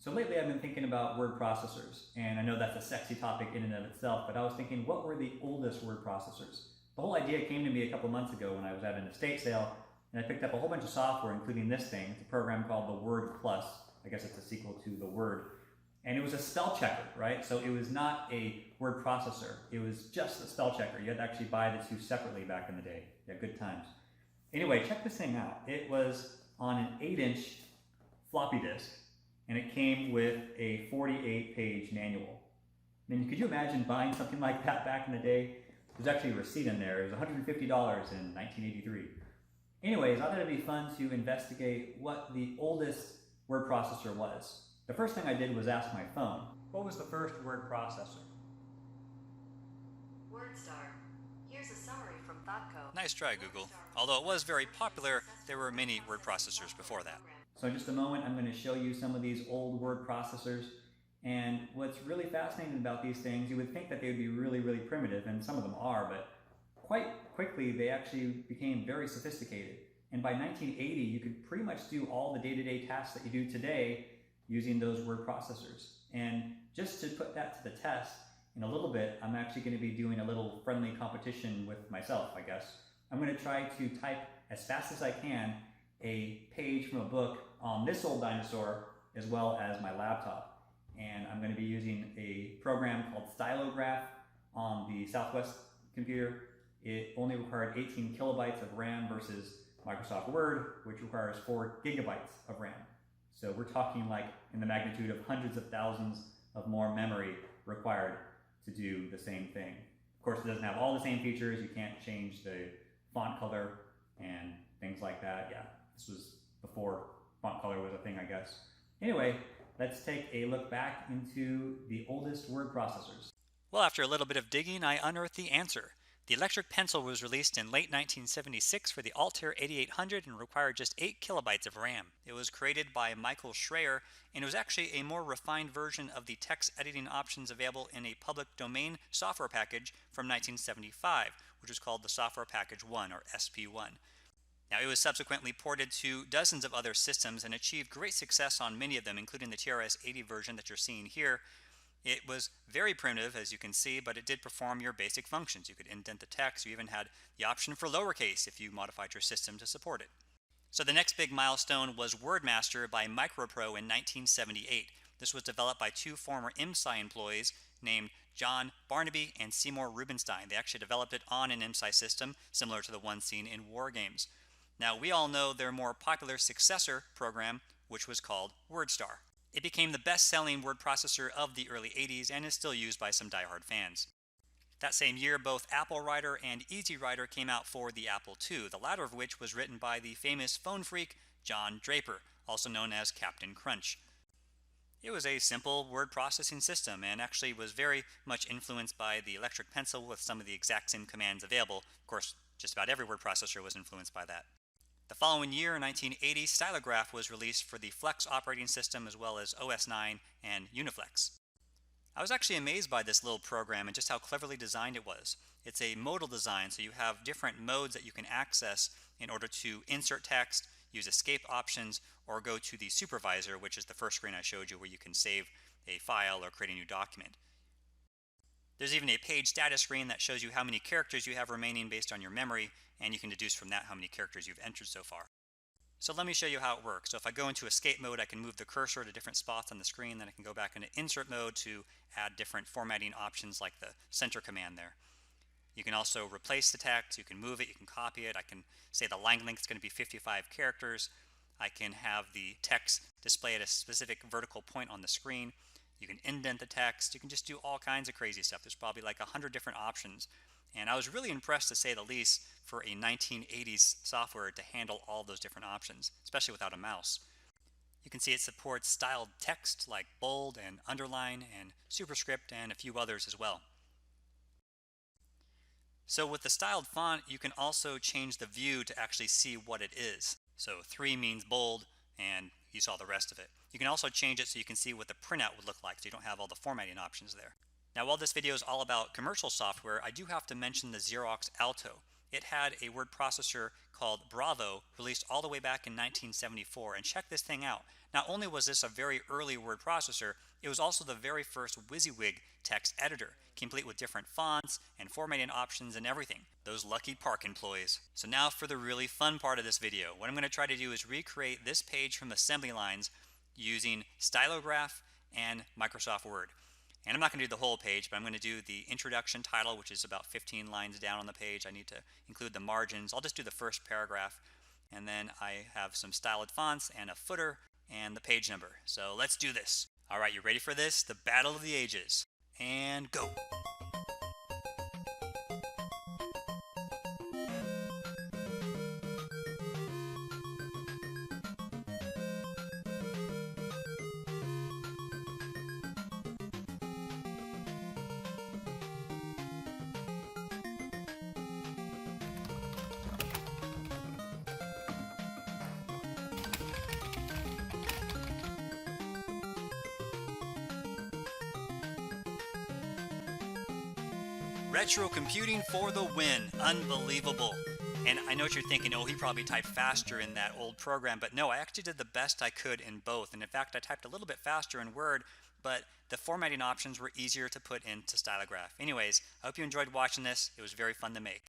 So lately I've been thinking about word processors, and I know that's a sexy topic in and of itself, but I was thinking, what were the oldest word processors? The whole idea came to me a couple months ago when I was at an estate sale, and I picked up a whole bunch of software, including this thing. It's a program called the Word Plus. I guess it's a sequel to the Word. And it was a spell checker, right? So it was not a word processor. It was just a spell checker. You had to actually buy the two separately back in the day. Yeah, good times. Anyway, check this thing out. It was on an 8-inch floppy disk, and it came with a 48-page manual. I mean, could you imagine buying something like that back in the day? There's actually a receipt in there. It was $150 in 1983. Anyways, I thought it'd be fun to investigate what the oldest word processor was. The first thing I did was ask my phone, what was the first word processor? WordStar. Here's a summary from ThoughtCo. Nice try, Google. Although it was very popular, there were many word processors before that. So in just a moment, I'm going to show you some of these old word processors. And what's really fascinating about these things, you would think that they would be really, really primitive, and some of them are, but quite quickly they actually became very sophisticated. And by 1980, you could pretty much do all the day-to-day tasks that you do today using those word processors. And just to put that to the test, in a little bit, I'm actually going to be doing a little friendly competition with myself, I guess. I'm going to try to type as fast as I can a page from a book on this old dinosaur as well as my laptop. And I'm going to be using a program called Stylograph on the Southwest computer. It only required 18 kilobytes of RAM versus Microsoft Word, which requires 4 gigabytes of RAM. So we're talking like in the magnitude of hundreds of thousands of more memory required to do the same thing. Of course, it doesn't have all the same features. You can't change the font color and things like that. Yeah, this was before font color was a thing, I guess. Anyway, let's take a look back into the oldest word processors. Well, after a little bit of digging, I unearthed the answer. The electric pencil was released in late 1976 for the Altair 8800 and required just 8 kilobytes of RAM. It was created by Michael Schreier, and it was actually a more refined version of the text editing options available in a public domain software package from 1975, which was called the Software Package 1, or SP1. Now, it was subsequently ported to dozens of other systems and achieved great success on many of them, including the TRS-80 version that you're seeing here. It was very primitive, as you can see, but it did perform your basic functions. You could indent the text. You even had the option for lowercase if you modified your system to support it. So the next big milestone was WordMaster by Micropro in 1978. This was developed by two former IMSI employees named John Barnaby and Seymour Rubinstein. They actually developed it on an IMSI system similar to the one seen in war games. Now, we all know their more popular successor program, which was called WordStar. It became the best-selling word processor of the early 80s and is still used by some diehard fans. That same year, both Apple Writer and Easy Writer came out for the Apple II, the latter of which was written by the famous phone freak John Draper, also known as Captain Crunch. It was a simple word processing system and actually was very much influenced by the electric pencil with some of the exact same commands available. Of course, just about every word processor was influenced by that. The following year, in 1980, Stylograph was released for the Flex operating system as well as OS 9 and Uniflex. I was actually amazed by this little program and just how cleverly designed it was. It's a modal design, so you have different modes that you can access in order to insert text, use escape options, or go to the supervisor, which is the first screen I showed you where you can save a file or create a new document. There's even a page status screen that shows you how many characters you have remaining based on your memory, and you can deduce from that how many characters you've entered so far. So let me show you how it works. So if I go into escape mode, I can move the cursor to different spots on the screen. Then I can go back into insert mode to add different formatting options like the center command there. You can also replace the text, you can move it, you can copy it. I can say the line length is going to be 55 characters. I can have the text display at a specific vertical point on the screen. You can indent the text. You can just do all kinds of crazy stuff. There's probably like 100 different options. And I was really impressed, to say the least, for a 1980s software to handle all those different options, especially without a mouse. You can see it supports styled text like bold and underline and superscript and a few others as well. So with the styled font, you can also change the view to actually see what it is. So 3 means bold, and you saw the rest of it. You can also change it so you can see what the printout would look like, so you don't have all the formatting options there. Now, while this video is all about commercial software, I do have to mention the Xerox Alto. It had a word processor called Bravo, released all the way back in 1974. And check this thing out. Not only was this a very early word processor, it was also the very first WYSIWYG text editor, complete with different fonts and formatting options and everything. Those lucky Park employees. So now for the really fun part of this video. What I'm going to try to do is recreate this page from assembly lines using Stylograph and Microsoft Word. And I'm not going to do the whole page, but I'm going to do the introduction title, which is about 15 lines down on the page. I need to include the margins. I'll just do the first paragraph. And then I have some styled fonts and a footer and the page number. So let's do this. All right, you ready for this? The Battle of the Ages. And go. Retro computing for the win. Unbelievable. And I know what you're thinking, oh, he probably typed faster in that old program, but no, I actually did the best I could in both. And in fact, I typed a little bit faster in Word, but the formatting options were easier to put into Stylograph. Anyways, I hope you enjoyed watching this. It was very fun to make.